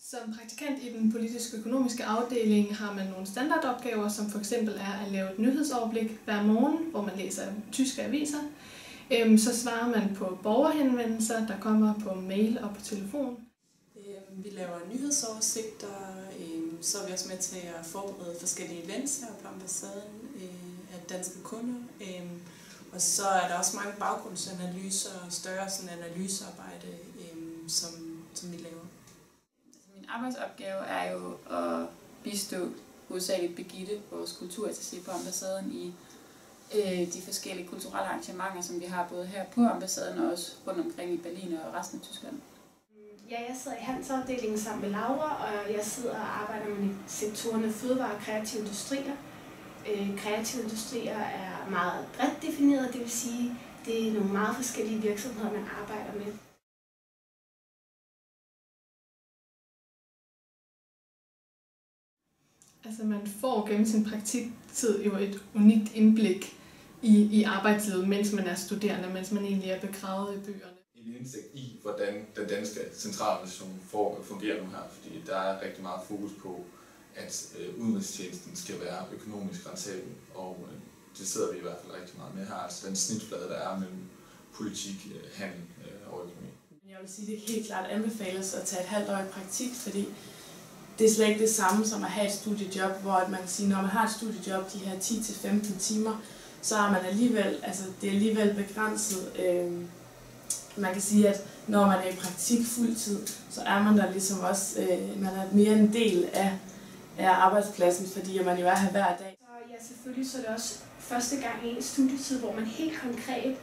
Som praktikant i den politisk-økonomiske afdeling har man nogle standardopgaver, som for eksempel er at lave et nyhedsoverblik hver morgen, hvor man læser tyske aviser. Så svarer man på borgerhenvendelser, der kommer på mail og på telefon. Vi laver nyhedsoversigter, så er vi også med til at forberede forskellige events her på ambassaden af danske kunder. Og så er der også mange baggrundsanalyser og større sådan analysearbejde, som vi laver. Min arbejdsopgave er jo at bistå hovedsageligt Birgitte, vores kulturattaché på ambassaden, i de forskellige kulturelle arrangementer, som vi har både her på ambassaden og også rundt omkring i Berlin og resten af Tyskland. Ja, jeg sidder i handelsafdelingen sammen med Laura, og jeg sidder og arbejder med sektorerne fødevare og kreative industrier. Kreative industrier er meget bredt defineret, det vil sige, det er nogle meget forskellige virksomheder, man arbejder med. Altså man får gennem sin praktiktid jo et unikt indblik i arbejdslivet, mens man er studerende, mens man egentlig er begravet i bøgerne. En indsigt i, hvordan den danske centraladministration fungerer nu her, fordi der er rigtig meget fokus på, at udenrigstjenesten skal være økonomisk rentabel, og det sidder vi i hvert fald rigtig meget med her, altså den snitflade, der er mellem politik, handel og økonomi. Jeg vil sige, at det helt klart anbefales at tage et halvt år i praktik, fordi det er slet ikke det samme som at have et studiejob, hvor man kan sige, når man har et studiejob, de her 10-15 timer, så er man alligevel, altså det er alligevel begrænset. Man kan sige, at når man er i praktik fuldtid, så er man der ligesom også, man er mere en del af arbejdspladsen, fordi man jo er her hver dag. Så ja, selvfølgelig så er det også første gang i en studietid, hvor man helt konkret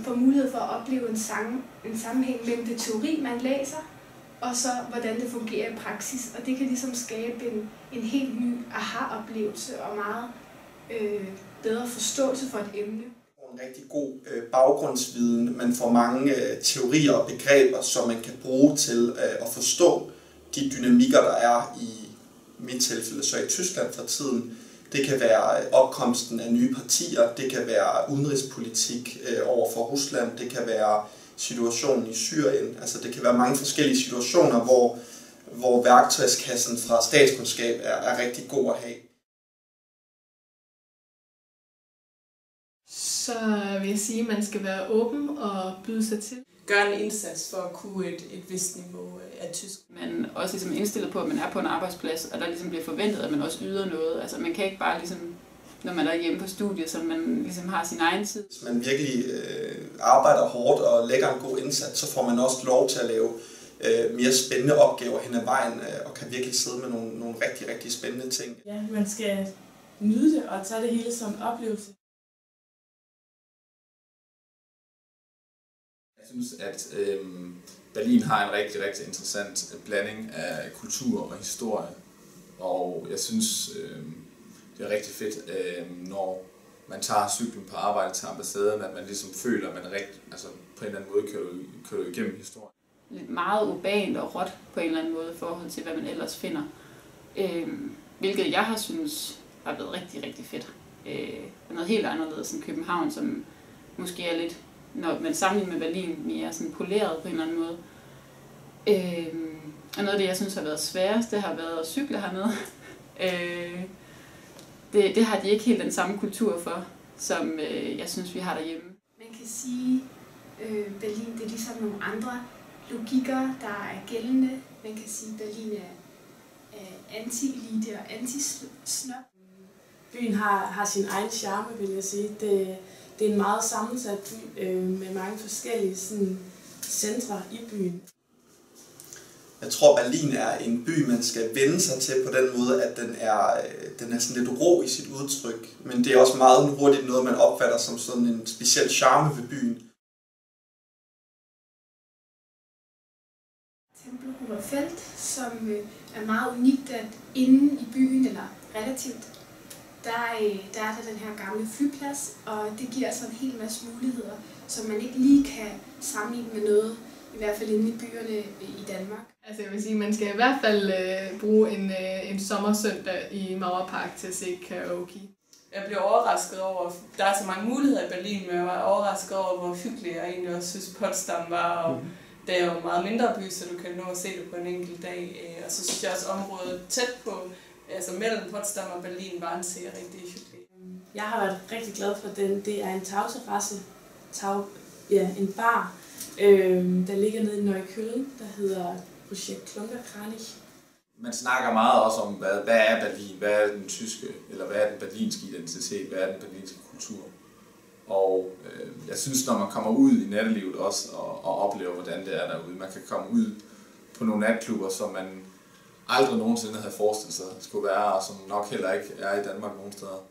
får mulighed for at opleve en sammenhæng mellem det teori, man læser, og så hvordan det fungerer i praksis. Og det kan ligesom skabe en helt ny aha-oplevelse og meget bedre forståelse for et emne. En rigtig god baggrundsviden. Man får mange teorier og begreber, som man kan bruge til at forstå de dynamikker, der er i mit tilfælde, så i Tyskland for tiden. Det kan være opkomsten af nye partier, det kan være udenrigspolitik over for Rusland, det kan være situationen i Syrien. Altså det kan være mange forskellige situationer, hvor værktøjskassen fra statskundskab er rigtig god at have. Så vil jeg sige, at man skal være åben og byde sig til. Gør en indsats for at kunne et vist niveau af tysk. Man er også ligesom indstillet på, at man er på en arbejdsplads, og der ligesom bliver forventet, at man også yder noget. Altså man kan ikke bare ligesom, når man er hjemme på studiet, så man ligesom har sin egen tid. Hvis man virkelig arbejder hårdt og lægger en god indsats, så får man også lov til at lave mere spændende opgaver hen ad vejen, og kan virkelig sidde med nogle rigtig, rigtig spændende ting. Ja, man skal nyde det og tage det hele som en oplevelse. Jeg synes, at Berlin har en rigtig, rigtig interessant blanding af kultur og historie, og jeg synes, det er rigtig fedt, når man tager cyklen på arbejde til ambassaden, at man ligesom føler, at man altså på en eller anden måde kører igennem historien. Lidt meget urbant og råt på en eller anden måde i forhold til, hvad man ellers finder. Hvilket jeg har synes har været rigtig, rigtig fedt. Noget helt anderledes end København, som måske er lidt, når man sammenligner med Berlin, mere sådan poleret på en eller anden måde. Og noget af det, jeg synes har været sværest, det har været at cykle hernede. Det har de ikke helt den samme kultur for, som jeg synes, vi har derhjemme. Man kan sige, Berlin det er ligesom nogle andre logikker, der er gældende. Man kan sige, at Berlin er anti-elite og anti-snop. Byen har sin egen charme, vil jeg sige. Det er en meget sammensat by med mange forskellige centre i byen. Jeg tror, Berlin er en by, man skal vende sig til på den måde, at den er sådan lidt rå i sit udtryk. Men det er også meget hurtigt noget, man opfatter som sådan en speciel charme ved byen. Tempelhofer Felt, som er meget unikt, at inde i byen, eller relativt, der er der den her gamle flyplads, og det giver altså en hel masse muligheder, som man ikke lige kan sammenligne med noget, i hvert fald inde i byerne i Danmark. Altså jeg vil sige, at man skal i hvert fald bruge en sommersøndag i Mauerpark til at se karaoke. Jeg blev overrasket over, der er så mange muligheder i Berlin, men jeg var overrasket over, hvor hyggelig jeg egentlig også synes Potsdam var, og det er jo en meget mindre by, så du kan nå at se det på en enkelt dag. Og så synes jeg også, området tæt på, altså mellem Potsdam og Berlin, Wannsee er rigtig hyggeligt. Jeg har været rigtig glad for den. Det er en tagterrasse, en bar, der ligger nede i Neukölln, der hedder Projekt Klunkerkranich. Man snakker meget også om, hvad er Berlin, hvad er den tyske, eller hvad er den berlinske identitet, hvad er den berlinske kultur. Og jeg synes, når man kommer ud i nattelivet også og oplever, hvordan det er derude, man kan komme ud på nogle natklubber, som man aldrig nogensinde havde forestillet sig skulle være, og som nok heller ikke er i Danmark nogen steder.